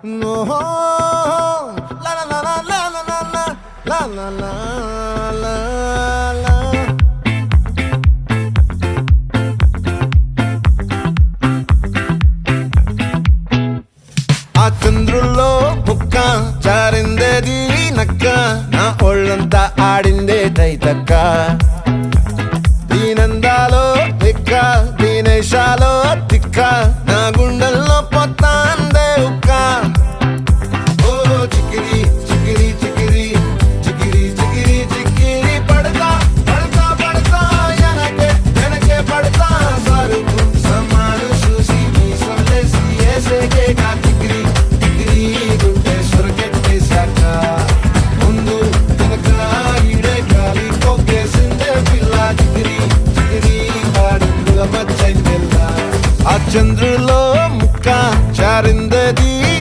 ఓహో లా లా లా లా లా లా లా లా లా లా లా లా. ఆ చంద్రుల్లో బుక్క జారిందేది నక్క, నా ఒళ్ళంతా ఆడిందే తైతక్క.